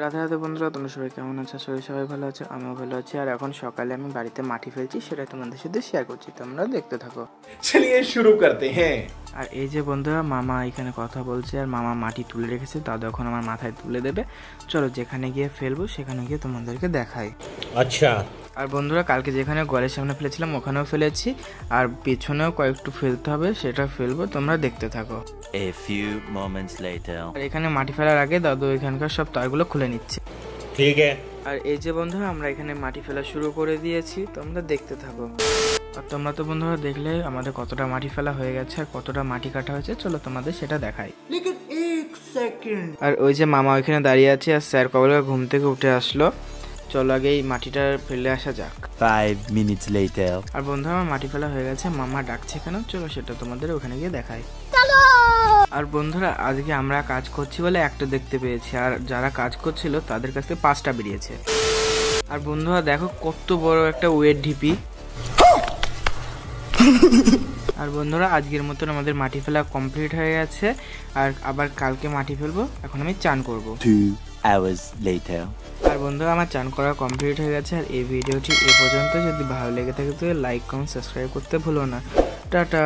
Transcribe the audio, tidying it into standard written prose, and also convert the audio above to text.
রাধে রাধে বন্ধুরা, তোমরা সবাই কেমন আছো? সবাই ভালো আছো, আমিও ভালো আছি। আর এখন সকালে আমি বাড়িতে মাটি ফেলছি, সেটা তোমাদের সাথে শেয়ার করছি, তোমরা দেখতে থাকো। চলিয়ে শুরু করতে হ্যাঁ। আর এই যে বন্ধুরা, মামা এখানে কথা বলছে আর মামা মাটি তুলে রেখেছে, দাদু এখন আমার মাথায় তুলে দেবে। চলো যেখানে গিয়ে ফেলবো সেখানে গিয়ে তোমাদেরকে দেখাই। আচ্ছা। আর বন্ধুরা, কালকে যেখানে ঘরের সামনে ফেলেছিলাম ওখানেও ফেলেছি, আর পেছনেও কয়েকটু ফেলতে হবে, সেটা ফেলবো, তোমরা দেখতে থাকো। A few moments later. আর এখানে মাটি ফেলার আগে দাদু এখানকার সব তারগুলো খুলে নিচ্ছে। ঠিক আছে। আর এই যে বন্ধুরা, আমরা এখানে মাটি ফেলা শুরু করে দিয়েছি, তোমরা দেখতে থাকো। আর তোমরা তো বন্ধুরা দেখলে আমাদের কতটা মাটি ফেলা হয়ে গেছে আর কতটা মাটি কাটা হয়েছে, চলো তোমাদের সেটা দেখাই। আর ওই যে মামা ওইখানে দাঁড়িয়ে আছে আর স্যার কবে ঘুম থেকে উঠে আসলো। চলো আগে এই মাটিটা ফেলে আসা যাক। 5 minutes later. আর বন্ধুরা, আমার মাটি ফেলা হয়ে গেছে, মামা ডাকছে কেন, চলো সেটা তোমাদের ওখানে গিয়ে দেখাই। আর বন্ধুরা, আজকে আমরা কাজ করছি বলে একটা দেখতে পেয়েছি, আর যারা কাজ করছিল তাদের কাছ থেকে 5টা বেরিয়েছে। আর বন্ধুরা দেখো কত বড় একটা ওয়েট ঢিপি। আর বন্ধুরা, আজকের মতন আমাদের মাটি ফেলা কমপ্লিট হয়ে গেছে, আর আবার কালকে মাটি ফেলবো। এখন আমি চান করব। 2 hours later. আর বন্ধুরা, আমার চান করা কমপ্লিট হয়ে গেছে। আর এই ভিডিওটি এ পর্যন্ত, যদি ভালো লেগে থাকে তো লাইক কমেন্ট সাবস্ক্রাইব করতে ভুলো না। টাটা।